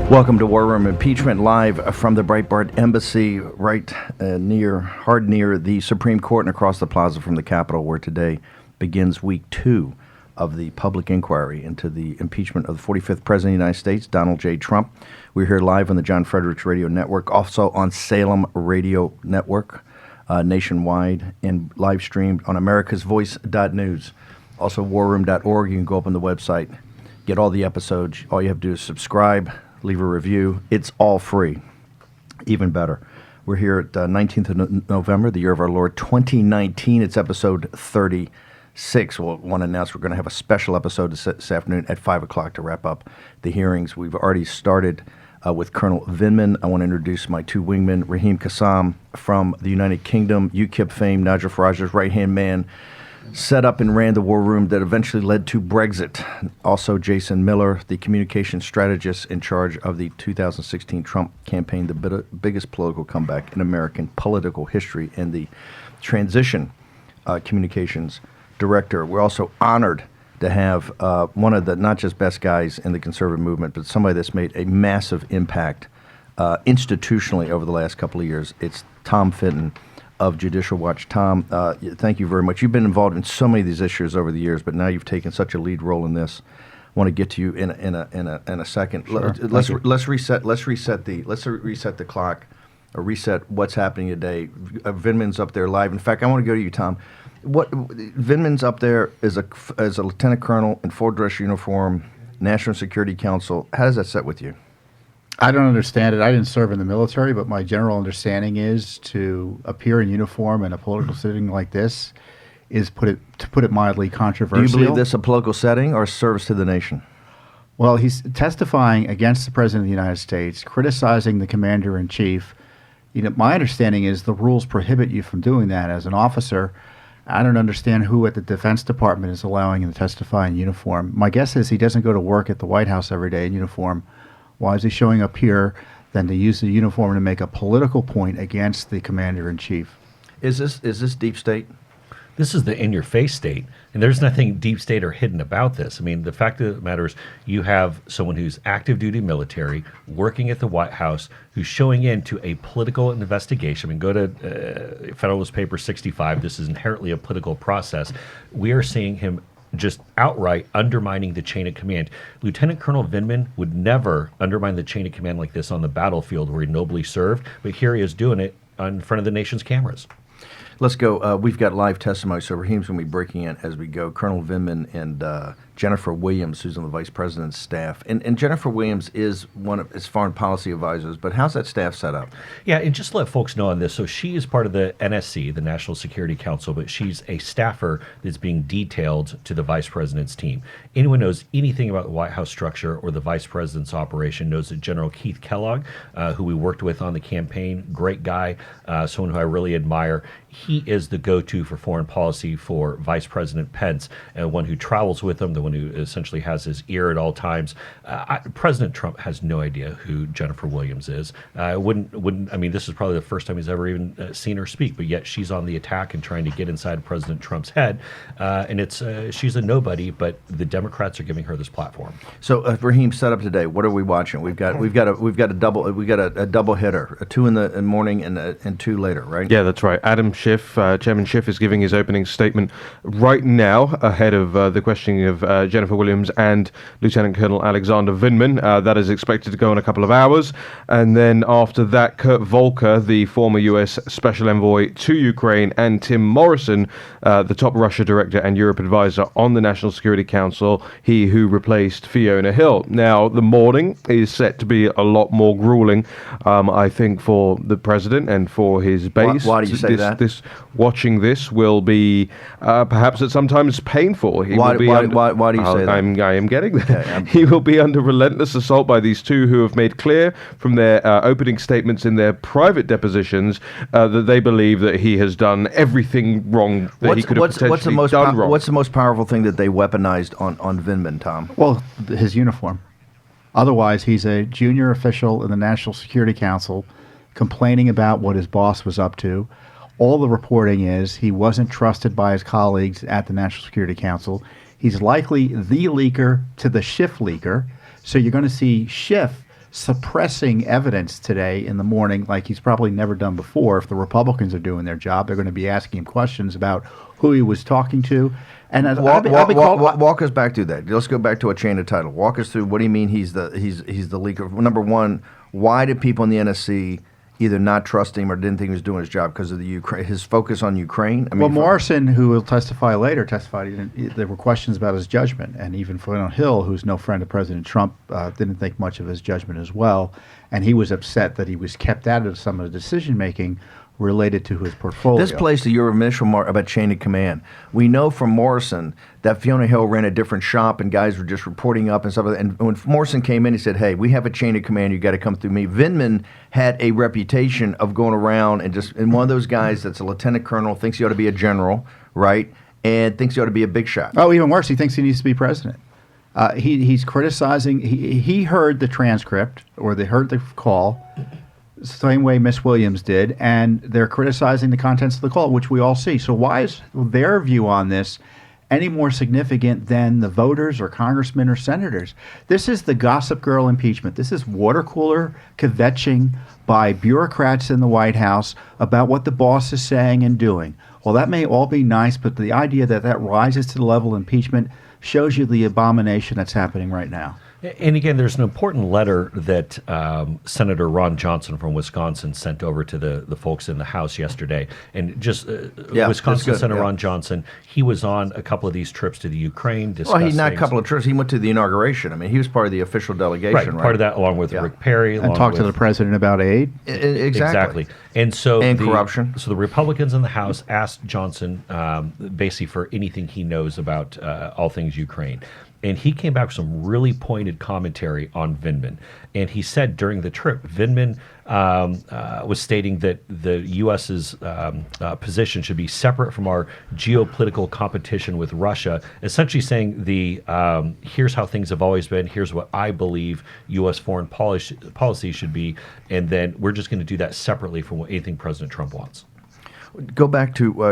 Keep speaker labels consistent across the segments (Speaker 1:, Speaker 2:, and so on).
Speaker 1: Welcome to War Room Impeachment, live from the Breitbart Embassy, right near the Supreme Court and across the plaza from the Capitol, where today begins week 2 of the public inquiry into the impeachment of the 45th President of the United States, Donald J. Trump. We're here live on the John Fredericks Radio Network, also on Salem Radio Network, nationwide, and live streamed on americasvoice.news. Also, warroom.org. You can go up on the website, get all the episodes. All you have to do is subscribe, leave a review. It's all free. Even better. We're here at 19th of November, the year of our Lord, 2019. It's episode 36. We'll want to announce we're going to have a special episode this afternoon at 5 o'clock to wrap up the hearings. We've already started with Colonel Vindman. I want to introduce my two wingmen, Raheem Kassam from the United Kingdom, UKIP fame, Nigel Farage's right-hand man, set up and ran the war room that eventually led to Brexit. Also, Jason Miller, the communication strategist in charge of the 2016 Trump campaign, the biggest political comeback in American political history, and the transition communications director. We're also honored to have one of the not just best guys in the conservative movement, but somebody that's made a massive impact institutionally over the last couple of years. It's Tom Fitton of Judicial Watch. Tom, thank you very much. You've been involved in so many of these issues over the years, but now you've taken such a lead role in this. I want to get to you in a second.
Speaker 2: Sure.
Speaker 1: Let's reset the clock, or reset what's happening today. Vindman's up there live. In fact, I want to go to you, Tom. Vindman's up there as a lieutenant colonel in full dress uniform, National Security Council. How does that set with you?
Speaker 2: I don't understand it. I didn't serve in the military, but my general understanding is to appear in uniform in a political setting like this is, to put it mildly, controversial.
Speaker 1: Do you believe this a political setting or service to the nation?
Speaker 2: Well, he's testifying against the President of the United States, criticizing the Commander-in-Chief. My understanding is the rules prohibit you from doing that as an officer. I don't understand who at the Defense Department is allowing him to testify in uniform. My guess is he doesn't go to work at the White House every day in uniform. Why is he showing up here than to use the uniform to make a political point against the Commander-in-Chief?
Speaker 1: Is this deep state?
Speaker 3: This is the in-your-face state, and there's nothing deep state or hidden about this. I mean, the fact of the matter is you have someone who's active duty military working at the White House who's showing into a political investigation. I mean, go to Federalist Paper 65. This is inherently a political process. We are seeing him just outright undermining the chain of command. Lieutenant Colonel Vindman would never undermine the chain of command like this on the battlefield where he nobly served, but here he is doing it in front of the nation's cameras.
Speaker 1: Let's go. We've got live testimony, so Raheem's going to be breaking in as we go. Colonel Vindman and Jennifer Williams, who's on the Vice President's staff. And Jennifer Williams is one of his foreign policy advisors, but how's that staff set up?
Speaker 3: Yeah, and just to let folks know on this, so she is part of the NSC, the National Security Council, but she's a staffer that's being detailed to the Vice President's team. Anyone knows anything about the White House structure or the Vice President's operation knows that General Keith Kellogg, who we worked with on the campaign, great guy, someone who I really admire. He is the go-to for foreign policy for Vice President Pence, one who travels with him, the one who essentially has his ear at all times. President Trump has no idea who Jennifer Williams is. I mean, this is probably the first time he's ever even seen her speak, but yet she's on the attack and trying to get inside President Trump's head. And she's a nobody, but the Democrats are giving her this platform.
Speaker 1: So, Raheem, set up today. What are we watching? We've got a double hitter, a 2 in the morning and 2 later, right?
Speaker 4: Yeah, that's right. Adam Schiff, Chairman Schiff, is giving his opening statement right now ahead of the questioning of Jennifer Williams and Lieutenant Colonel Alexander Vindman. That is expected to go in a couple of hours. And then after that, Kurt Volker, the former U.S. Special Envoy to Ukraine, and Tim Morrison, the top Russia director and Europe advisor on the National Security Council, he who replaced Fiona Hill. Now, the morning is set to be a lot more grueling, I think, for the president and for his base.
Speaker 1: Why do you say that?
Speaker 4: Watching this will be perhaps at sometimes painful.
Speaker 1: Why do you say that?
Speaker 4: I am getting there.
Speaker 1: Okay,
Speaker 4: he will be under relentless assault by these two who have made clear from their opening statements in their private depositions that they believe that he has done everything wrong that he could have potentially done wrong.
Speaker 1: What's the most powerful thing that they weaponized on Vindman, Tom?
Speaker 2: Well, his uniform. Otherwise, he's a junior official in the National Security Council complaining about what his boss was up to. All the reporting is he wasn't trusted by his colleagues at the National Security Council. He's likely the leaker to the Schiff leaker. So you're going to see Schiff suppressing evidence today in the morning like he's probably never done before. If the Republicans are doing their job, they're going to be asking him questions about who he was talking to. And
Speaker 1: walk us back to that. Let's go back to a chain of title. Walk us through what do you mean he's the leaker? Number one, why did people in the NSC either not trust him or didn't think he was doing his job because of his focus on Ukraine?
Speaker 2: Morrison, who will testify later, testified there were questions about his judgment, and even Fitton Hill, who's no friend of President Trump, didn't think much of his judgment as well, and he was upset that he was kept out of some of the decision making related to his portfolio.
Speaker 1: This plays to your initial mark about chain of command. We know from Morrison that Fiona Hill ran a different shop and guys were just reporting up and stuff. And when Morrison came in, he said, hey, we have a chain of command. You got to come through me. Vindman had a reputation of going around and one of those guys that's a lieutenant colonel, thinks he ought to be a general, right? And thinks he ought to be a big shot.
Speaker 2: Oh, even worse, he thinks he needs to be president. He's criticizing. He heard the transcript, or they heard the call, same way Miss Williams did, and they're criticizing the contents of the call, which we all see. So why is their view on this any more significant than the voters or congressmen or senators? This is the gossip girl impeachment. This is water cooler kvetching by bureaucrats in the White House about what the boss is saying and doing. Well, that may all be nice, but the idea that rises to the level of impeachment shows you the abomination that's happening right now.
Speaker 3: And again, there's an important letter that Senator Ron Johnson from Wisconsin sent over to the folks in the House yesterday. And just Wisconsin Senator Ron Johnson, he was on a couple of these trips to the Ukraine.
Speaker 1: Well, he's not a couple of trips. He went to the inauguration. I mean, he was part of the official delegation, right?
Speaker 3: Part of that, along with Rick Perry.
Speaker 2: And talked to the president about aid.
Speaker 1: Exactly.
Speaker 3: And so
Speaker 1: corruption.
Speaker 3: So the Republicans in the House asked Johnson basically for anything he knows about all things Ukraine. And he came back with some really pointed commentary on Vindman. And he said during the trip, Vindman was stating that the U.S.'s position should be separate from our geopolitical competition with Russia, essentially saying here's how things have always been, here's what I believe U.S. foreign policy should be, and then we're just going to do that separately from anything President Trump wants.
Speaker 1: Go back to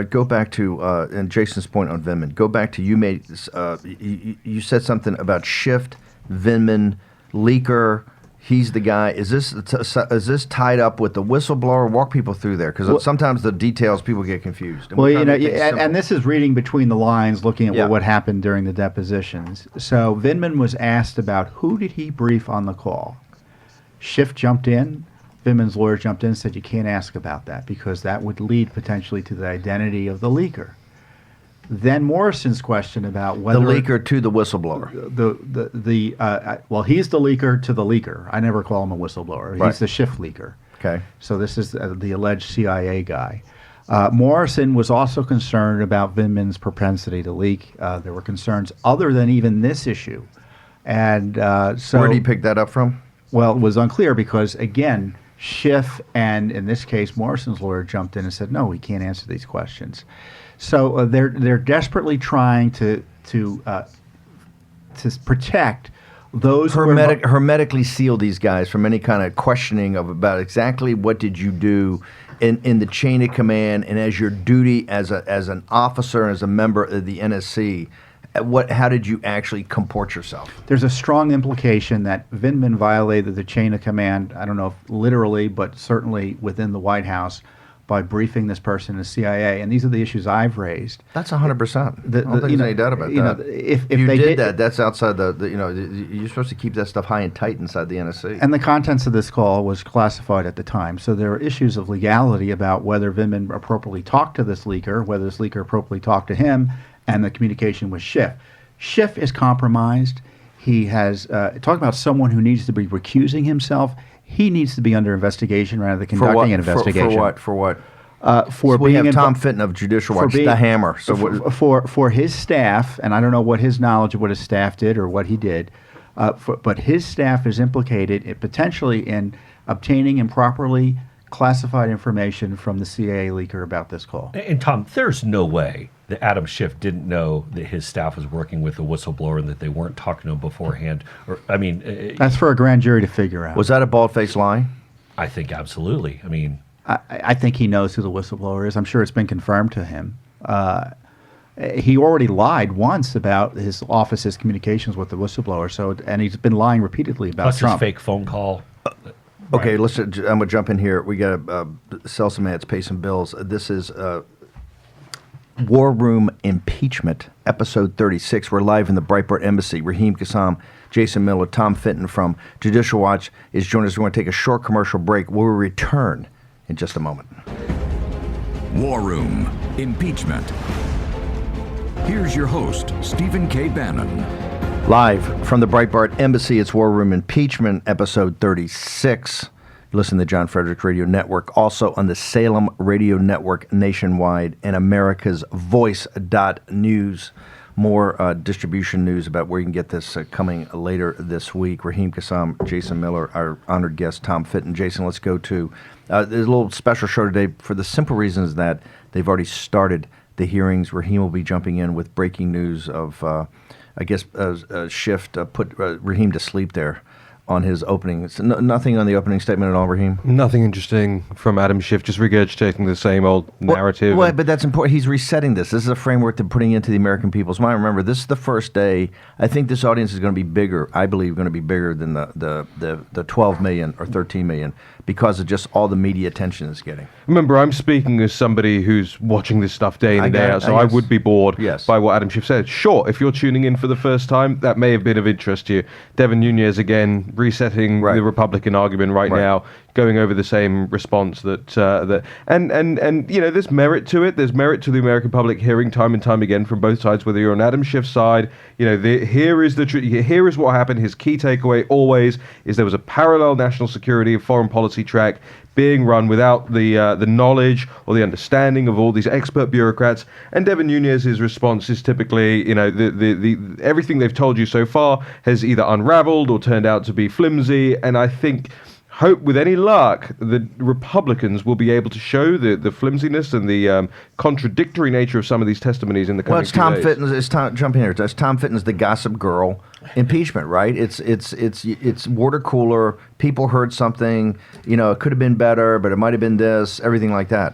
Speaker 1: and Jason's point on Vindman. Go back to you said something about Shift, Vindman, leaker. He's the guy. Is this tied up with the whistleblower? Walk people through there, because sometimes the details people get confused.
Speaker 2: And this is reading between the lines, looking at what happened during the depositions. So Vindman was asked about who did he brief on the call. Shift jumped in. Vindman's lawyer jumped in and said, you can't ask about that because that would lead potentially to the identity of the leaker. Then Morrison's question about whether...
Speaker 1: The leaker to the whistleblower.
Speaker 2: Well, he's the leaker to the leaker. I never call him a whistleblower.
Speaker 1: Right.
Speaker 2: He's the Schiff leaker.
Speaker 1: Okay.
Speaker 2: So this is the alleged CIA guy. Morrison was also concerned about Vindman's propensity to leak. There were concerns other than even this issue. And so...
Speaker 1: Where did he pick that up from?
Speaker 2: Well, it was unclear because, again... Schiff and, in this case, Morrison's lawyer jumped in and said, no, we can't answer these questions. So they're desperately trying to protect those
Speaker 1: hermetically seal these guys from any kind of questioning about exactly what did you do in the chain of command and as your duty as an officer and as a member of the NSC. How did you actually comport yourself?
Speaker 2: There's a strong implication that Vindman violated the chain of command, I don't know if literally, but certainly within the White House, by briefing this person in the CIA. And these are the issues I've raised.
Speaker 1: That's 100%. I don't think there's any doubt about that.
Speaker 2: If
Speaker 1: you
Speaker 2: they
Speaker 1: did that, that's outside you're supposed to keep that stuff high and tight inside the NSC.
Speaker 2: And the contents of this call was classified at the time. So there are issues of legality about whether Vindman appropriately talked to this leaker, whether this leaker appropriately talked to him, and the communication with Schiff. Schiff is compromised. He has, talking about someone who needs to be recusing himself, he needs to be under investigation rather than conducting an investigation.
Speaker 1: For what?
Speaker 2: For
Speaker 1: we have Tom Fitton of Judicial Watch, the Hammer. So
Speaker 2: for his staff, and I don't know what his knowledge of what his staff did or what he did, but his staff is implicated potentially in obtaining improperly classified information from the CIA leaker about this call.
Speaker 3: And Tom, there's no way that Adam Schiff didn't know that his staff was working with a whistleblower and that they weren't talking to him beforehand. Or, I mean,
Speaker 2: that's for a grand jury to figure out.
Speaker 1: Was that a bald-faced lie?
Speaker 3: I think absolutely. I mean,
Speaker 2: I think he knows who the whistleblower is. I'm sure it's been confirmed to him. he already lied once about his office's communications with the whistleblower. So, and he's been lying repeatedly about
Speaker 3: Plus his
Speaker 2: Trump.
Speaker 3: fake phone call.
Speaker 1: Okay, I'm going to jump in here. We got to sell some ads, pay some bills. This is War Room Impeachment, episode 36. We're live in the Breitbart Embassy. Raheem Kassam, Jason Miller, Tom Fitton from Judicial Watch is joining us. We're going to take a short commercial break. We'll return in just a moment.
Speaker 5: War Room Impeachment. Here's your host, Stephen K. Bannon.
Speaker 1: Live from the Breitbart Embassy, it's War Room Impeachment, episode 36. Listen to the John Frederick Radio Network, also on the Salem Radio Network nationwide, and America's Voice.news. More distribution news about where you can get this coming later this week. Raheem Kassam, Jason Miller, our honored guest, Tom Fitton. Jason, let's go to, there's a little special show today for the simple reasons that they've already started the hearings. Raheem will be jumping in with breaking news of, Schiff put Raheem to sleep there on his opening. Nothing on the opening statement at all, Raheem?
Speaker 4: Nothing interesting from Adam Schiff, just regurgitating the same old narrative.
Speaker 1: Well, but that's important. He's resetting this. This is a framework they're putting into the American people's mind. Remember, this is the first day. I think this audience is going to be bigger. I believe going to be bigger than the 12 million or 13 million because of just all the media attention it's getting.
Speaker 4: Remember, I'm speaking as somebody who's watching this stuff day in and day out, so I would be bored by what Adam Schiff said. Sure, if you're tuning in for the first time, that may have been of interest to you. Devin Nunes, again, resetting the Republican argument right now, going over the same response and you know, there's merit to it. There's merit to the American public hearing time and time again from both sides, whether you're on Adam Schiff's side. You know, here is what happened. His key takeaway always is there was a parallel national security and foreign policy track being run without the knowledge or the understanding of all these expert bureaucrats. And Devin Nunes' response is typically, you know, the everything they've told you so far has either unraveled or turned out to be flimsy. And I think, hope with any luck, the Republicans will be able to show the flimsiness and the contradictory nature of some of these testimonies in the coming
Speaker 1: Jump in here. It's Tom Fitton's the gossip girl impeachment, right? It's water cooler. People heard something. You know, it could have been better, but it might have been this. Everything like that.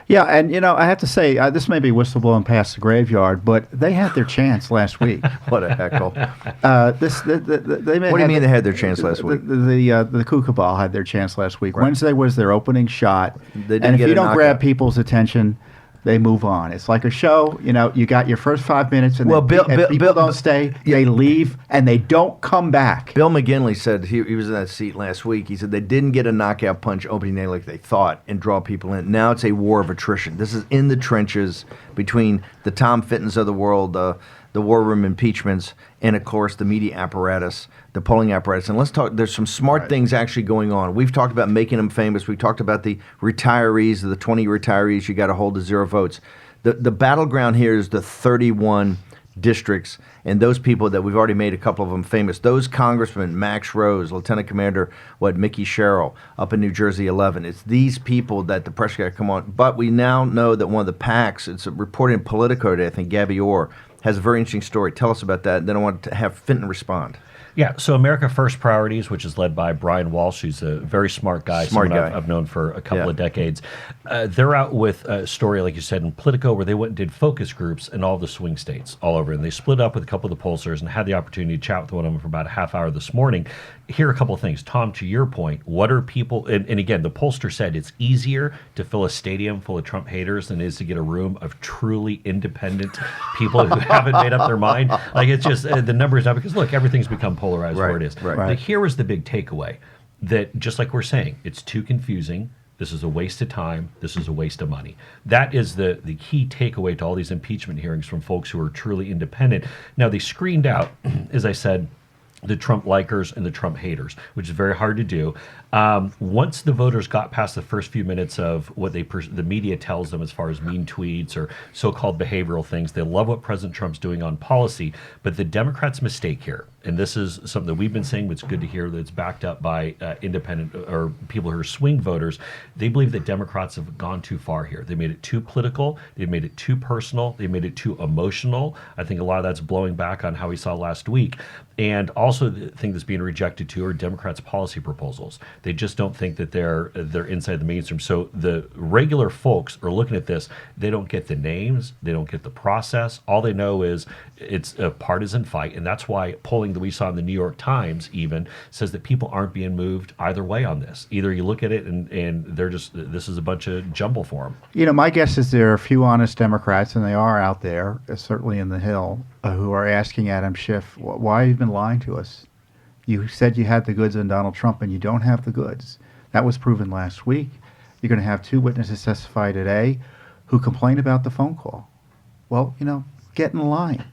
Speaker 2: Yeah, and you know, I have to say, this may be whistleblowing past the graveyard, but they had their chance last week.
Speaker 1: What a heckle!
Speaker 2: What do
Speaker 1: you mean they had their chance last week?
Speaker 2: The Kookaburra had their chance last week. Right. Wednesday was their opening shot, and if you don't grab people's attention, they move on. It's like a show. You know, you got your first 5 minutes, and if people don't stay, they leave, and they don't come back.
Speaker 1: Bill McGinley said he was in that seat last week. He said they didn't get a knockout punch opening day like they thought and draw people in. Now it's a war of attrition. This is in the trenches between the Tom Fittons of the world, the War Room impeachments, and of course the media apparatus, the polling apparatus. And let's talk, there's some smart things actually going on. We've talked about making them famous. We've talked about the retirees, the 20 retirees you got to hold to 0 votes. The battleground here is the 31 districts and those people that we've already made a couple of them famous. Those congressmen, Max Rose, Lieutenant Commander, Mickey Sherrill up in New Jersey 11. It's these people that the pressure got to come on. But we now know that one of the PACs, it's reported in Politico today, I think Gabby Orr, has a very interesting story. Tell us about that. And then I want to have Fitton respond.
Speaker 3: Yeah, so America First Priorities, which is led by Brian Walsh, who's a very smart guy, I've known for a couple of decades. They're out with a story, like you said, in Politico, where they went and did focus groups in all the swing states all over. And they split up with a couple of the pollsters and had the opportunity to chat with one of them for about a half hour this morning. Here are a couple of things. Tom, to your point, what are people, and again, the pollster said it's easier to fill a stadium full of Trump haters than it is to get a room of truly independent people who haven't made up their mind. Like, it's just, the numbers now, because look, everything's become polarized where it is. But here was the big takeaway, that just like we're saying, it's too confusing. This is a waste of time. This is a waste of money. That is the key takeaway to all these impeachment hearings from folks who are truly independent. Now, they screened out, as I said, the Trump likers and the Trump haters, which is very hard to do. Once the voters got past the first few minutes of what the media tells them as far as mean tweets or so-called behavioral things, they love what President Trump's doing on policy. But the Democrats' mistake here and this is something that we've been saying, but it's good to hear that it's backed up by independent or people who are swing voters. They believe that Democrats have gone too far here. They made it too political. They made it too personal. They made it too emotional. I think a lot of that's blowing back on how we saw last week. And also the thing that's being rejected too are Democrats' policy proposals. They just don't think that they're inside the mainstream. So the regular folks are looking at this. They don't get the names. They don't get the process. All they know is it's a partisan fight. And that's why polling that we saw in the New York Times even says that people aren't being moved either way on this. Either you look at it and they're just, this is a bunch of jumble for them.
Speaker 2: You know, my guess is there are a few honest Democrats, and they are out there, certainly in the Hill, who are asking Adam Schiff, why have you been lying to us? You said you had the goods on Donald Trump, and you don't have the goods. That was proven last week. You're going to have 2 witnesses testify today who complain about the phone call. Well, you know, get in line.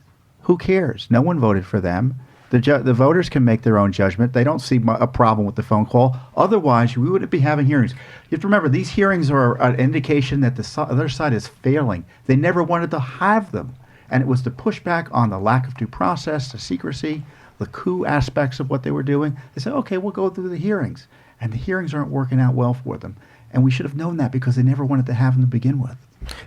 Speaker 2: Who cares? No one voted for them. The voters can make their own judgment. They don't see a problem with the phone call. Otherwise, we wouldn't be having hearings. You have to remember, these hearings are an indication that the other side is failing. They never wanted to have them. And it was to push back on the lack of due process, the secrecy, the coup aspects of what they were doing. They said, okay, we'll go through the hearings. And the hearings aren't working out well for them. And we should have known that because they never wanted to have them to begin with.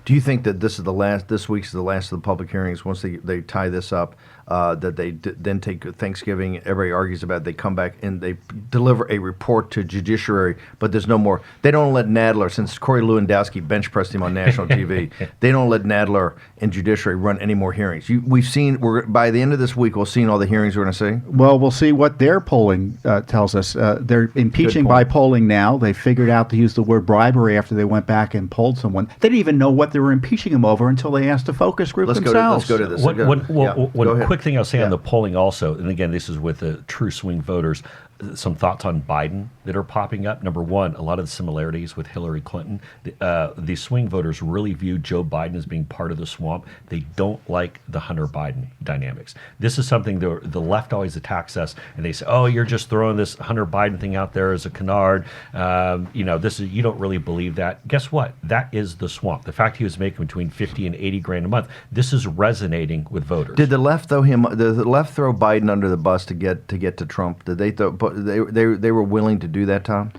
Speaker 1: Do you think that this week's the last of the public hearings? Once they tie this up, that they then take Thanksgiving, everybody argues about it, they come back and they deliver a report to judiciary, but there's no more. They don't let Nadler, since Corey Lewandowski bench pressed him on national TV, they don't let Nadler and judiciary run any more hearings. By the end of this week, we'll see all the hearings we're going to see.
Speaker 2: Well, we'll see what their polling tells us. They're impeaching by polling now. They figured out to use the word bribery after they went back and polled someone. They didn't even know what they were impeaching him over until they asked a focus group themselves.
Speaker 1: Let's go to this.
Speaker 3: One quick thing I'll say on the polling also, and again, this is with the true swing voters, some thoughts on Biden that are popping up. Number one, a lot of the similarities with Hillary Clinton. The swing voters really view Joe Biden as being part of the swamp. They don't like the Hunter Biden dynamics. This is something the left always attacks us, and they say, "Oh, you're just throwing this Hunter Biden thing out there as a canard." You don't really believe that. Guess what? That is the swamp. The fact he was making between $50 and $80 a month. This is resonating with voters.
Speaker 1: Did the left throw Biden under the bus to get to Trump? Did they throw? But they were willing to do that, Tom?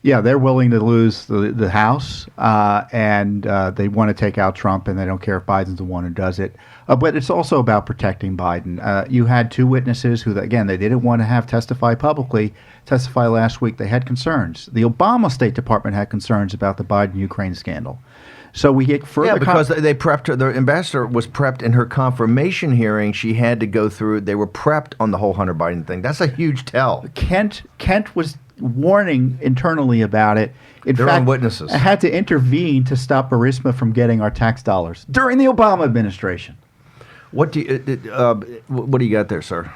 Speaker 2: Yeah, they're willing to lose the House, and they want to take out Trump, and they don't care if Biden's the one who does it. But it's also about protecting Biden. You had 2 witnesses who, again, they didn't want to have testify last week. They had concerns. The Obama State Department had concerns about the Biden-Ukraine scandal. So we get further.
Speaker 1: Yeah, because they prepped her. The ambassador was prepped in her confirmation hearing. She had to go through. They were prepped on the whole Hunter Biden thing. That's a huge tell.
Speaker 2: Kent was warning internally about it. In
Speaker 1: Their
Speaker 2: fact,
Speaker 1: own witnesses
Speaker 2: had to intervene to stop Burisma from getting our tax dollars during the Obama administration.
Speaker 1: What do you got there, sir?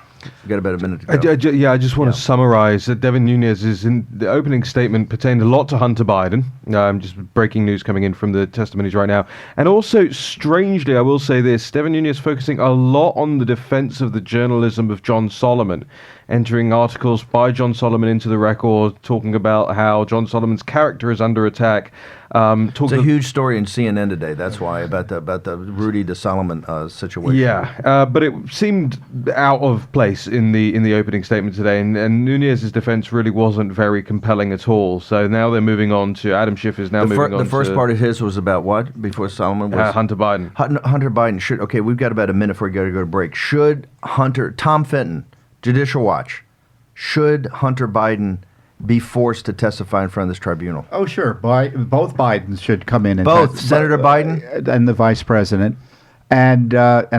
Speaker 1: You got about a minute to go.
Speaker 4: I just want to summarize that Devin Nunes' in the opening statement pertained a lot to Hunter Biden. Just breaking news coming in from the testimonies right now. And also, strangely, I will say this, Devin Nunes focusing a lot on the defense of the journalism of John Solomon, entering articles by John Solomon into the record, talking about how John Solomon's character is under attack.
Speaker 1: It's a huge story in CNN today. That's why about the Rudy DeSolomon situation.
Speaker 4: Yeah, but it seemed out of place in the opening statement today, and Nunes' defense really wasn't very compelling at all. So now they're moving on to Adam Schiff is now moving on.
Speaker 1: The first part of his was about what before Solomon was
Speaker 4: Hunter Biden.
Speaker 1: Hunter Biden should. Okay, we've got about a minute before we got to go to break. Should Tom Fitton, Judicial Watch, should Hunter Biden be forced to testify in front of this tribunal?
Speaker 2: Oh, sure. Both Bidens should come in.
Speaker 1: And Senator Biden
Speaker 2: and the vice president, and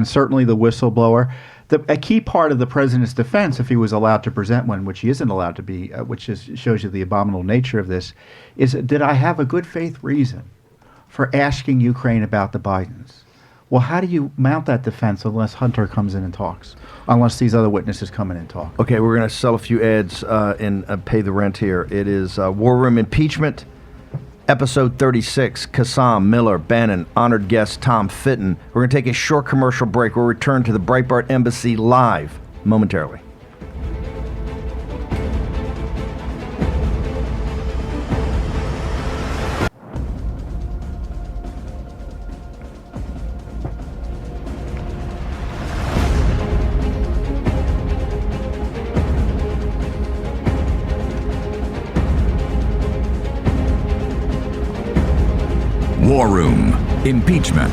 Speaker 2: certainly the whistleblower. A key part of the president's defense, if he was allowed to present one, which he isn't allowed to be, shows you the abominable nature of this, is did I have a good faith reason for asking Ukraine about the Bidens? Well, how do you mount that defense unless Hunter comes in and talks? Unless these other witnesses come in and talk.
Speaker 1: Okay, we're going to sell a few ads and pay the rent here. It is War Room Impeachment, Episode 36. Kassam, Miller, Bannon, honored guest Tom Fitton. We're going to take a short commercial break. We'll return to the Breitbart Embassy live momentarily.
Speaker 5: War Room, Impeachment.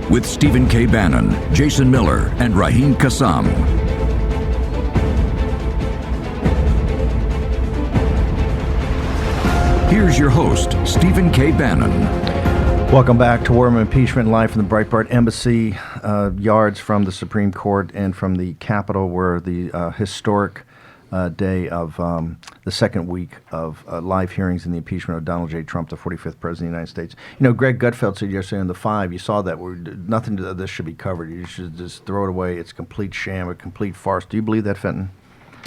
Speaker 5: With Stephen K. Bannon, Jason Miller, and Raheem Kassam. Here's your host, Stephen K. Bannon.
Speaker 1: Welcome back to War Room Impeachment, live from the Breitbart Embassy, yards from the Supreme Court and from the Capitol, where the historic day of the second week of live hearings in the impeachment of Donald J. Trump, the 45th President of the United States. You know, Greg Gutfeld said yesterday in the 5, you saw that, nothing of this should be covered. You should just throw it away. It's a complete sham, a complete farce. Do you believe that, Fitton?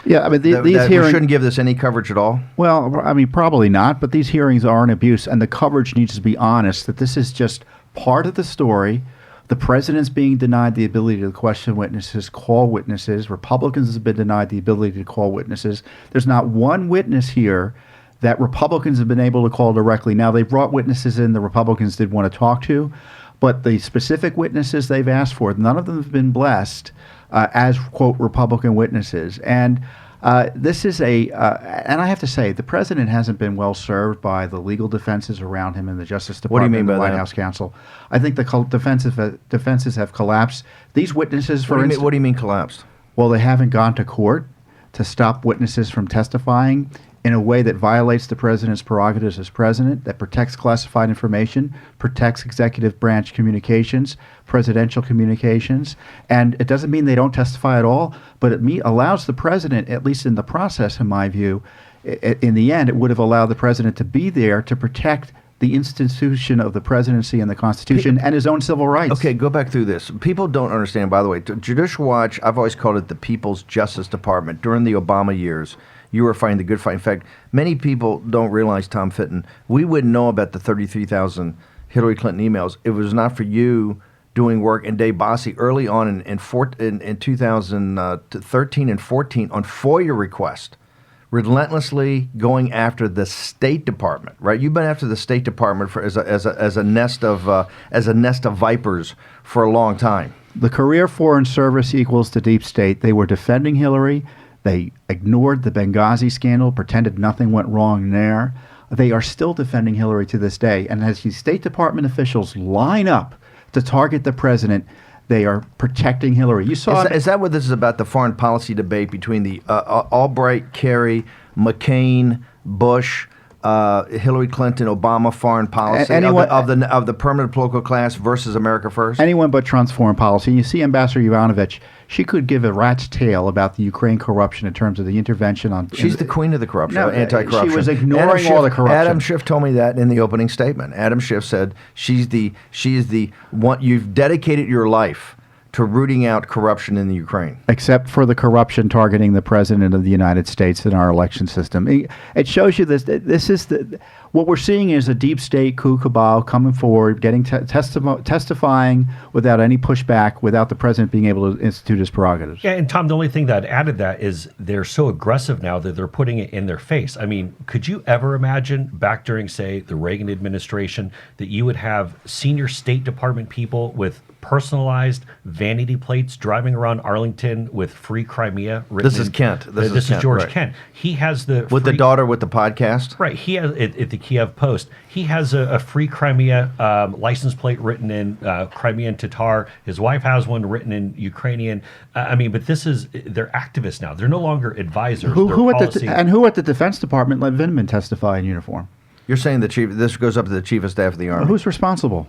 Speaker 2: Yeah, I mean, these
Speaker 1: that
Speaker 2: hearings...
Speaker 1: we shouldn't give this any coverage at all?
Speaker 2: Well, I mean, probably not, but these hearings are an abuse, and the coverage needs to be honest, that this is just part of the story. The president's being denied the ability to question witnesses, call witnesses. Republicans have been denied the ability to call witnesses. There's not one witness here that Republicans have been able to call directly. Now, they've brought witnesses in the Republicans did want to talk to, but the specific witnesses they've asked for, none of them have been blessed as, quote, Republican witnesses. And this is and I have to say, the president hasn't been well served by the legal defenses around him in the Justice Department.
Speaker 1: What do you mean by
Speaker 2: the White
Speaker 1: that?
Speaker 2: House counsel. I think the defenses have collapsed. These witnesses, for instance,
Speaker 1: What do you mean collapsed?
Speaker 2: well, they haven't gone to court to stop witnesses from testifying in a way that violates the president's prerogatives as president, that protects classified information, protects executive branch communications, presidential communications. And it doesn't mean they don't testify at all, but it allows the president, at least in the process, in my view, in the end, it would have allowed the president to be there to protect the institution of the presidency and the Constitution and his own civil rights.
Speaker 1: Okay, go back through this. People don't understand, by the way, Judicial Watch, I've always called it the People's Justice Department. During the Obama years, you were fighting the good fight. In fact, many people don't realize, Tom Fitton, we wouldn't know about the 33,000 Hillary Clinton emails. It was not for you doing work, and Dave Bossie early on in 2013 and 14 on FOIA request, relentlessly going after the State Department, right? You've been after the State Department as a nest of vipers for a long time.
Speaker 2: The career foreign service equals the deep state. They were defending Hillary. They ignored the Benghazi scandal, pretended nothing went wrong there. They are still defending Hillary to this day. And as these State Department officials line up to target the president, they are protecting Hillary. You saw
Speaker 1: Is that what this is about, the foreign policy debate between the Albright, Kerry, McCain, Bush, Hillary Clinton, Obama foreign policy of the permanent political class versus America First?
Speaker 2: Anyone but Trump's foreign policy. You see Ambassador Yovanovitch, she could give a rat's tail about the Ukraine corruption in terms of the intervention on...
Speaker 1: She's the queen of the corruption,
Speaker 2: No,
Speaker 1: anti-corruption.
Speaker 2: she was ignoring all the corruption.
Speaker 1: Adam Schiff told me that in the opening statement. Adam Schiff said she is the one, you've dedicated your life to rooting out corruption in the Ukraine.
Speaker 2: Except for the corruption targeting the president of the United States in our election system. It shows you this is what we're seeing is a deep state coup cabal coming forward, getting testifying without any pushback, without the president being able to institute his prerogatives.
Speaker 3: Yeah, and Tom, the only thing that added that is they're so aggressive now that they're putting it in their face. I mean, could you ever imagine back during, say, the Reagan administration that you would have senior State Department people with personalized vanity plates driving around Arlington with free Crimea written
Speaker 1: This is
Speaker 3: in-
Speaker 1: Kent. This is Kent,
Speaker 3: George
Speaker 1: right.
Speaker 3: Kent. He has the
Speaker 1: With the daughter with the podcast?
Speaker 3: Right. He has at the Kiev Post. He has a free Crimea license plate written in Crimean Tatar. His wife has one written in Ukrainian. I mean, but they're activists now. They're no longer advisors.
Speaker 2: Who
Speaker 3: They're
Speaker 2: at the Defense Department let Vindman testify in uniform?
Speaker 1: You're saying this goes up to the Chief of Staff of the Army.
Speaker 2: Who's responsible?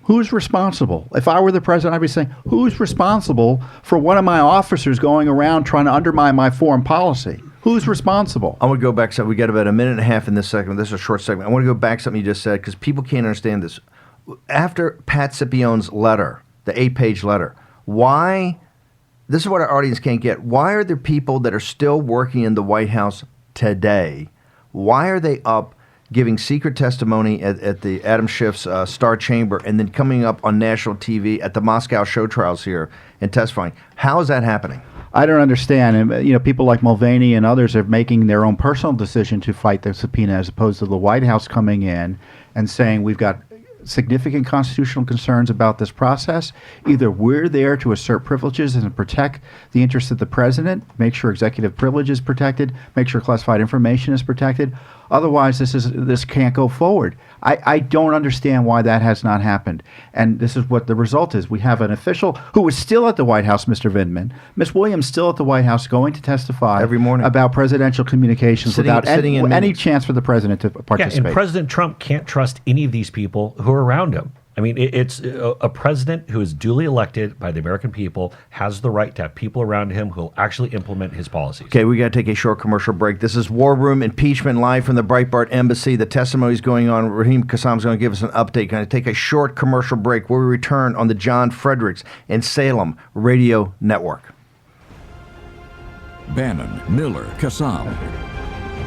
Speaker 2: Who's responsible? If I were the president, I'd be saying, who's responsible for one of my officers going around trying to undermine my foreign policy? Who's responsible?
Speaker 1: I want to go back. So we got about a minute and a half in this segment. This is a short segment. I want to go back to something you just said because people can't understand this. After Pat Scipione's letter, the 8-page letter, why? This is what our audience can't get. Why are there people that are still working in the White House today? Why are they up giving secret testimony at the Adam Schiff's Star Chamber and then coming up on national TV at the Moscow show trials here and testifying? How is that happening?
Speaker 2: I don't understand. And, people like Mulvaney and others are making their own personal decision to fight the subpoena as opposed to the White House coming in and saying we've got significant constitutional concerns about this process, either we're there to assert privileges and protect the interests of the president, make sure executive privilege is protected, make sure classified information is protected. Otherwise, this can't go forward. I don't understand why that has not happened. And this is what the result is. We have an official who is still at the White House, Mr. Vindman. Miss Williams still at the White House going to testify
Speaker 1: every morning
Speaker 2: about presidential communications without
Speaker 1: sitting in
Speaker 2: any
Speaker 1: meetings.
Speaker 2: chance for the president to participate.
Speaker 3: Yeah, and President Trump can't trust any of these people who are around him. I mean, it's a president who is duly elected by the American people has the right to have people around him who will actually implement his policies.
Speaker 1: Okay, we got to take a short commercial break. This is War Room Impeachment live from the Breitbart Embassy. The testimony is going on. Raheem Kassam's going to give us an update. Going to take a short commercial break where we return on the John Fredericks and Salem Radio Network.
Speaker 5: Bannon, Miller, Kassam.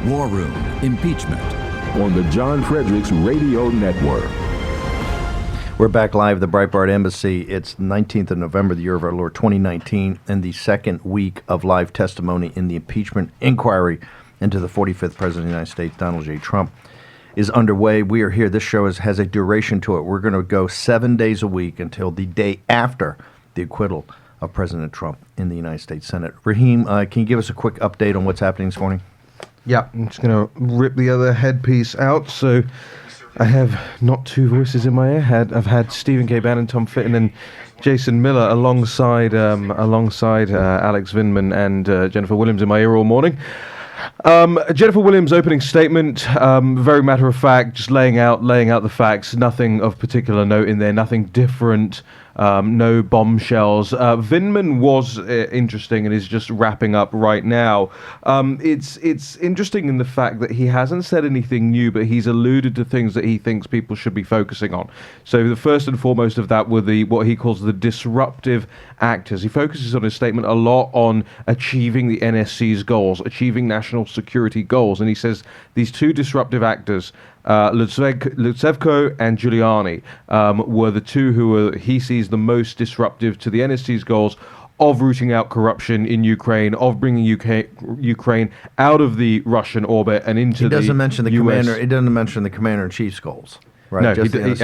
Speaker 5: War Room Impeachment.
Speaker 6: On the John Fredericks Radio Network.
Speaker 1: We're back live at the Breitbart Embassy. It's 19th of November, the year of our Lord, 2019, and the second week of live testimony in the impeachment inquiry into the 45th President of the United States, Donald J. Trump, is underway. We are here. This show has a duration to it. We're going to go 7 days a week until the day after the acquittal of President Trump in the United States Senate. Raheem, can you give us a quick update on what's happening this morning?
Speaker 4: Yeah, I'm just going to rip the other headpiece out. So I have not two voices in my ear. I've had Stephen K. Bannon, Tom Fitton, and Jason Miller alongside Alex Vindman and Jennifer Williams in my ear all morning. Jennifer Williams' opening statement, very matter of fact, just laying out the facts. Nothing of particular note in there. Nothing different. No bombshells. Vindman was interesting and is just wrapping up right now. It's interesting in the fact that he hasn't said anything new, but he's alluded to things that he thinks people should be focusing on. So the first and foremost of that were what he calls the disruptive actors. He focuses on his statement a lot on achieving the NSC's goals, achieving national security goals, and he says these two disruptive actors, Lutsevko and Giuliani, were the two who he sees the most disruptive to the NSC's goals of rooting out corruption in Ukraine, of bringing Ukraine out of the Russian orbit and into the
Speaker 1: He doesn't mention the
Speaker 4: US.
Speaker 1: commander. He doesn't mention the commander-in-chief's goals. Right,
Speaker 4: no,
Speaker 1: just the NSC's.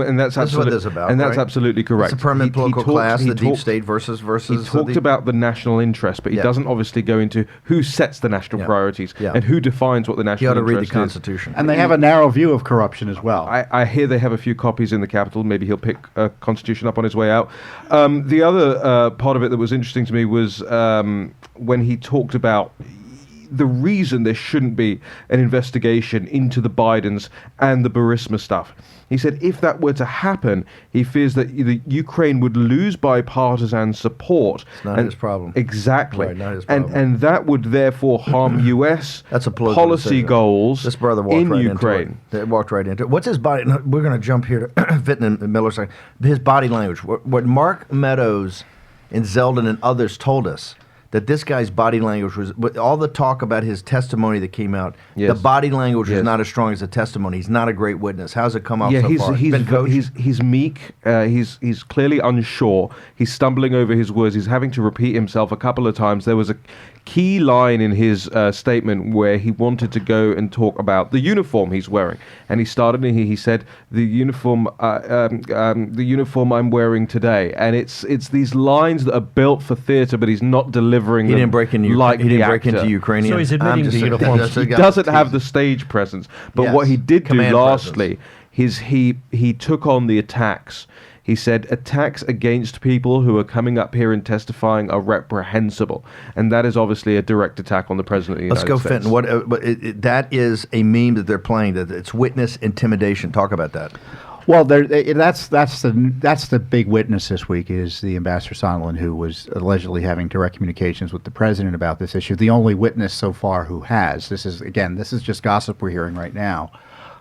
Speaker 4: and that's
Speaker 1: This is what
Speaker 4: absolutely,
Speaker 1: this is about,
Speaker 4: and that's
Speaker 1: right?
Speaker 4: absolutely correct.
Speaker 1: It's a permanent political class, the deep state versus
Speaker 4: He talked about the national interest, but he doesn't obviously go into who sets the national priorities and who defines what the
Speaker 1: You
Speaker 4: national
Speaker 1: ought to
Speaker 4: interest
Speaker 1: read the
Speaker 4: is.
Speaker 1: Constitution.
Speaker 2: And they have a narrow view of corruption as well.
Speaker 4: I hear they have a few copies in the Capitol. Maybe he'll pick a Constitution up on his way out. The other part of it that was interesting to me was when he talked about the reason there shouldn't be an investigation into the Bidens and the Burisma stuff. He said if that were to happen, he fears that the Ukraine would lose bipartisan support.
Speaker 1: It's not his problem.
Speaker 4: Exactly.
Speaker 1: Right, not his problem.
Speaker 4: And that would therefore harm U.S.
Speaker 1: That's a political
Speaker 4: policy
Speaker 1: decision.
Speaker 4: goals
Speaker 1: This brother walked
Speaker 4: in
Speaker 1: right
Speaker 4: Ukraine.
Speaker 1: into it. They walked right into it. What's his body? We're going to jump here to Fitton and Miller. His body language. What Mark Meadows and Zeldin and others told us, that this guy's body language was, with all the talk about his testimony that came out, the body language was not as strong as the testimony. He's not a great witness. How's it come out so far?
Speaker 4: He's meek. He's clearly unsure. He's stumbling over his words. He's having to repeat himself a couple of times. There was a key line in his statement where he wanted to go and talk about the uniform he's wearing, and he started and he said the uniform I'm wearing today, and it's these lines that are built for theater, but he's not delivering.
Speaker 1: He didn't break into Ukrainian.
Speaker 3: So he's admitting the uniform.
Speaker 4: He doesn't have the stage presence, but what he did do lastly is he took on the attacks. He said attacks against people who are coming up here and testifying are reprehensible, and that is obviously a direct attack on the president of the United States.
Speaker 1: Let's go, Fenton. That is a meme that they're playing. That it's witness intimidation. Talk about that.
Speaker 2: Well, that's the big witness this week is the Ambassador Sondland, who was allegedly having direct communications with the president about this issue. The only witness so far who has. This is just gossip we're hearing right now.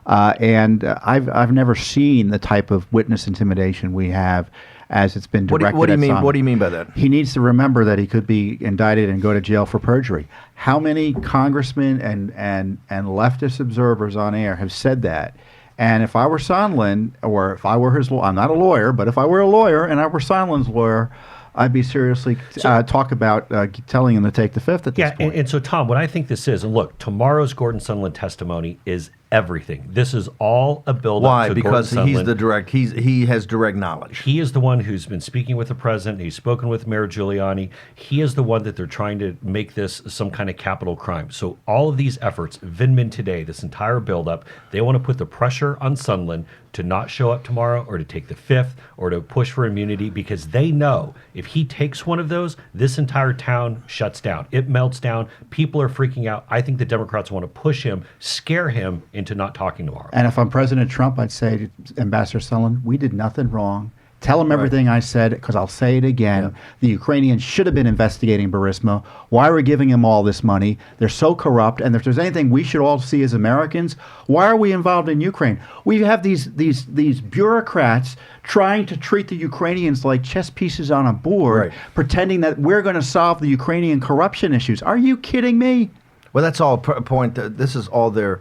Speaker 2: And I've never seen the type of witness intimidation we have as it's been directed
Speaker 1: what do you
Speaker 2: at
Speaker 1: mean?
Speaker 2: Sondland.
Speaker 1: What do you mean by that?
Speaker 2: He needs to remember that he could be indicted and go to jail for perjury. How many congressmen and leftist observers on air have said that? And if I were Sondland, or if I were his lawyer, I'm not a lawyer, but if I were a lawyer and I were Sondland's lawyer, I'd be seriously talk about telling him to take the fifth at this point.
Speaker 3: And so, Tom, what I think this is, and look, tomorrow's Gordon Sondland testimony is everything. This is all a build-up.
Speaker 1: Why?
Speaker 3: To
Speaker 1: Because
Speaker 3: Gordon
Speaker 1: he's
Speaker 3: Sondland.
Speaker 1: the direct. He has direct knowledge.
Speaker 3: He is the one who's been speaking with the president. He's spoken with Mayor Giuliani. He is the one that they're trying to make this some kind of capital crime. So all of these efforts, Vindman today, this entire buildup, they want to put the pressure on Sondland to not show up tomorrow or to take the fifth or to push for immunity, because they know if he takes one of those, this entire town shuts down. It melts down. People are freaking out. I think the Democrats want to push him, scare him into not talking tomorrow.
Speaker 2: And if I'm President Trump, I'd say to Ambassador Sondland, we did nothing wrong. Tell him everything I said, because I'll say it again.
Speaker 1: Yeah.
Speaker 2: The Ukrainians should have been investigating Burisma. Why are we giving him all this money? They're so corrupt. And if there's anything we should all see as Americans, why are we involved in Ukraine? We have these bureaucrats trying to treat the Ukrainians like chess pieces on a board,
Speaker 1: Right.
Speaker 2: pretending that we're going to solve the Ukrainian corruption issues. Are you kidding me?
Speaker 1: Well, that's all a point. This is all their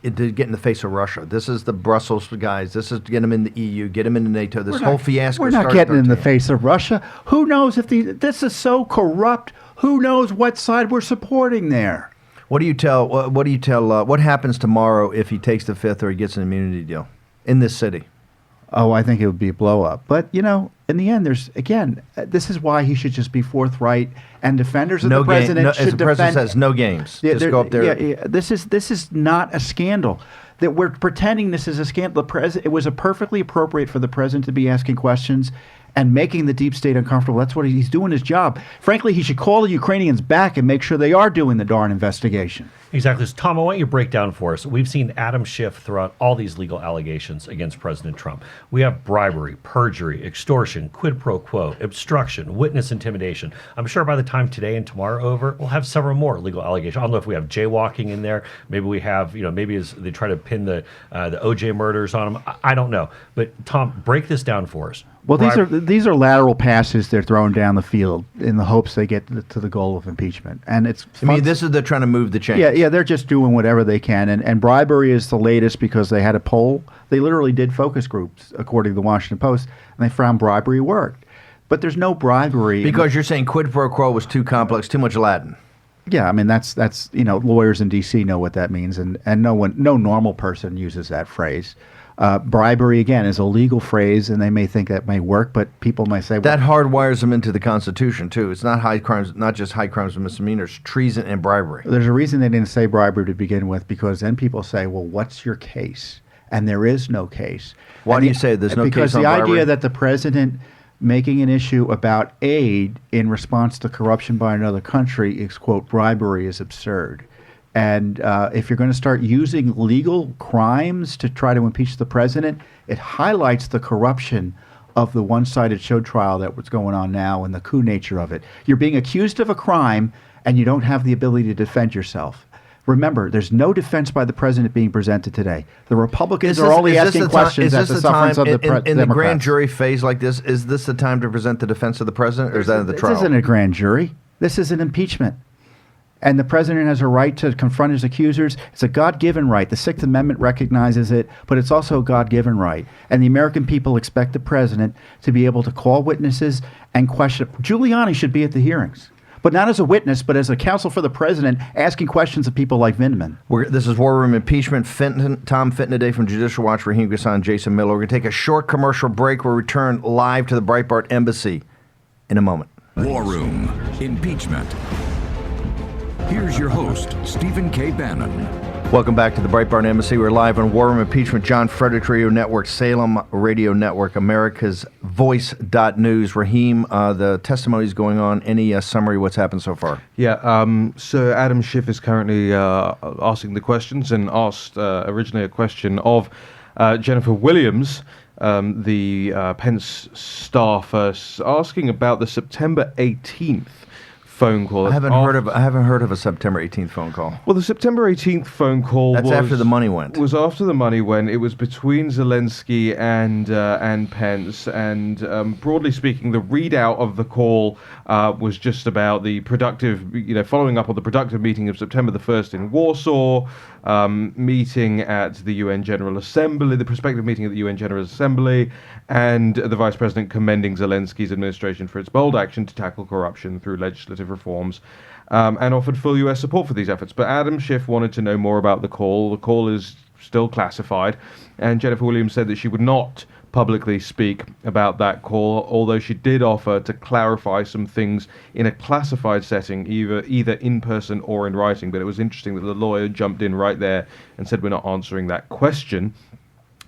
Speaker 1: to get in the face of Russia. This is the Brussels guys. This is to get them in the EU, get them into NATO. This whole fiasco.
Speaker 2: We're not
Speaker 1: started
Speaker 2: getting in the
Speaker 1: 13.
Speaker 2: face of Russia. Who knows if this is so corrupt? Who knows what side we're supporting there?
Speaker 1: What do you tell? What do you tell? What happens tomorrow if he takes the fifth or he gets an immunity deal in this city?
Speaker 2: Oh, I think it would be a blow up. But, in the end, this is why he should just be forthright, and defenders of the president
Speaker 1: as
Speaker 2: should
Speaker 1: the president
Speaker 2: defend.
Speaker 1: says, no games.
Speaker 2: Yeah,
Speaker 1: Just go up there.
Speaker 2: Yeah. This is not a scandal. That we're pretending this is a scandal. It was perfectly appropriate for the president to be asking questions and making the deep state uncomfortable. That's what he's doing his job. Frankly, he should call the Ukrainians back and make sure they are doing the darn investigation.
Speaker 3: Exactly. So, Tom, I want you to break down for us. We've seen Adam Schiff throw out all these legal allegations against President Trump. We have bribery, perjury, extortion, quid pro quo, obstruction, witness intimidation. I'm sure by the time today and tomorrow over, we'll have several more legal allegations. I don't know if we have jaywalking in there. Maybe we have, maybe they try to pin the OJ murders on him. I don't know. But, Tom, break this down for us.
Speaker 2: Well, these are lateral passes they're throwing down the field in the hopes they get to the goal of impeachment, and it's.
Speaker 1: They're trying to move the chains.
Speaker 2: Yeah, they're just doing whatever they can, and bribery is the latest because they had a poll. They literally did focus groups, according to the Washington Post, and they found bribery worked. But there's no bribery
Speaker 1: Because you're saying quid pro quo was too complex, too much Latin.
Speaker 2: Yeah, I mean that's lawyers in D.C. know what that means, and no normal person uses that phrase. Bribery, again, is a legal phrase, and they may think that may work, but people may say,
Speaker 1: That hardwires them into the Constitution, too. It's not not just high crimes and misdemeanors, treason and bribery.
Speaker 2: there's a reason they didn't say bribery to begin with, because then people say, well, what's your case? And there is no case.
Speaker 1: Why
Speaker 2: And
Speaker 1: do you say there's no
Speaker 2: because
Speaker 1: case on
Speaker 2: the
Speaker 1: bribery?
Speaker 2: idea that the president making an issue about aid in response to corruption by another country is, quote, bribery is absurd. And if you're going to start using legal crimes to try to impeach the president, it highlights the corruption of the one-sided show trial that was going on now and the coup nature of it. You're being accused of a crime, and you don't have the ability to defend yourself. Remember, there's no defense by the president being presented today. The Republicans are only asking questions at the sufferance of the Democrats.
Speaker 1: In the grand jury phase like this, is this the time to present the defense of the president, or is that in the trial?
Speaker 2: This isn't a grand jury. This is an impeachment. And the president has a right to confront his accusers. It's a God-given right. The Sixth Amendment recognizes it, but it's also a God-given right. And the American people expect the president to be able to call witnesses and question. Giuliani should be at the hearings, but not as a witness, but as a counsel for the president, asking questions of people like Vindman.
Speaker 1: This is War Room Impeachment. Tom Fitton today from Judicial Watch, Raheem Gassan, Jason Miller. We're going to take a short commercial break. We'll return live to the Breitbart Embassy in a moment.
Speaker 5: War Room Impeachment. Here's your host, Stephen K. Bannon.
Speaker 1: Welcome back to the Breitbart Embassy. We're live on War Room Impeachment, John Frederick Radio Network, Salem Radio Network, America's Voice.news. Raheem, the testimony is going on. Any summary of what's happened so far?
Speaker 4: Yeah, so Adam Schiff is currently asking the questions and asked originally a question of Jennifer Williams, the Pence staffer, asking about the September 18th phone call.
Speaker 1: I haven't heard of a September 18th phone call.
Speaker 4: Well, the September 18th phone call
Speaker 1: That's after the money went.
Speaker 4: Was after the money went. It was between Zelensky and Pence, and broadly speaking, the readout of the call was just about the productive, following up on the productive meeting of September the 1st in Warsaw, meeting at the UN General Assembly, the prospective meeting at the UN General Assembly, and the Vice President commending Zelensky's administration for its bold action to tackle corruption through legislative reforms, and offered full U.S. support for these efforts. But Adam Schiff wanted to know more about the call. The call is still classified. And Jennifer Williams said that she would not publicly speak about that call, although she did offer to clarify some things in a classified setting, either in person or in writing. But it was interesting that the lawyer jumped in right there and said, we're not answering that question.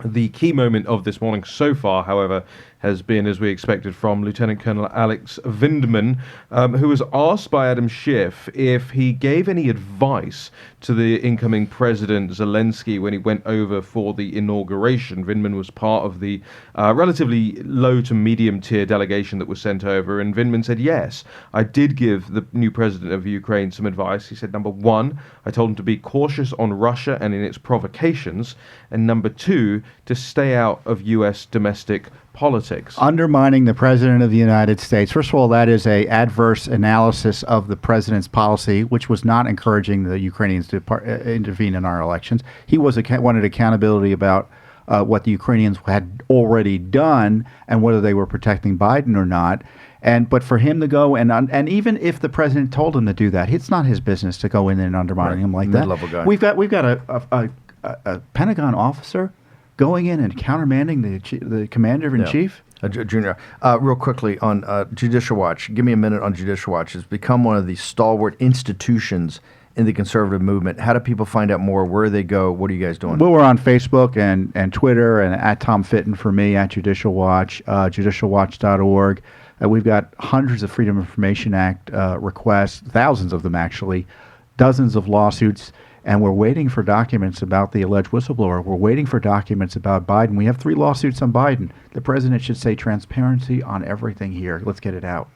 Speaker 4: The key moment of this morning so far, however, has been, as we expected, from Lieutenant Colonel Alex Vindman, who was asked by Adam Schiff if he gave any advice to the incoming President Zelensky when he went over for the inauguration. Vindman was part of the relatively low to medium tier delegation that was sent over, and Vindman said, yes, I did give the new president of Ukraine some advice. He said, number one, I told him to be cautious on Russia and in its provocations, and number two, to stay out of U.S. domestic politics.
Speaker 2: Undermining the President of the United States. First of all, that is a adverse analysis of the President's policy, which was not encouraging the Ukrainians to intervene in our elections. He wanted accountability about what the Ukrainians had already done and whether they were protecting Biden or not. But for him to go and even if the president told him to do that, it's not his business to go in and undermine him like that.
Speaker 1: Mid-level guy.
Speaker 2: We've got a Pentagon officer going in and countermanding the commander-in-chief?
Speaker 1: Junior, real quickly on Judicial Watch. Give me a minute on Judicial Watch. It's become one of the stalwart institutions in the conservative movement. How do people find out more? Where do they go? What are you guys doing?
Speaker 2: Well, we're on Facebook and Twitter, and at Tom Fitton for me, at Judicial Watch, judicialwatch.org. We've got hundreds of Freedom of Information Act requests, thousands of them actually, dozens of lawsuits. And we're waiting for documents about the alleged whistleblower. We're waiting for documents about Biden. We have 3 lawsuits on Biden. The president should say transparency on everything here. Let's get it out.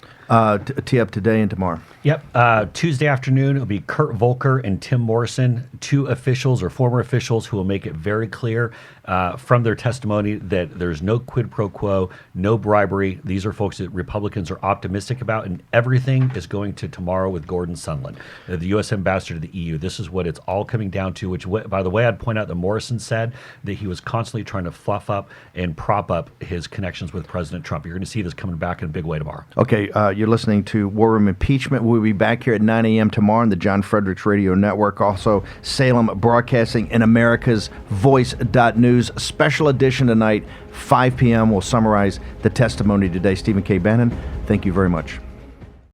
Speaker 1: Tee up today and tomorrow.
Speaker 3: Yep. Tuesday afternoon, it'll be Kurt Volker and Tim Morrison, 2 officials or former officials who will make it very clear from their testimony that there's no quid pro quo, no bribery. These are folks that Republicans are optimistic about, and everything is going to tomorrow with Gordon Sondland, the U.S. ambassador to the EU. This is what it's all coming down to, which, by the way, I'd point out that Morrison said that he was constantly trying to fluff up and prop up his connections with President Trump. You're going to see this coming back in a big way tomorrow.
Speaker 1: Okay, you're listening to War Room Impeachment. We'll be back here at 9 a.m. tomorrow on the John Fredericks Radio Network. Also, Salem Broadcasting and America's Voice.news. Special edition tonight, 5 p.m. We'll summarize the testimony today. Stephen K. Bannon, thank you very much.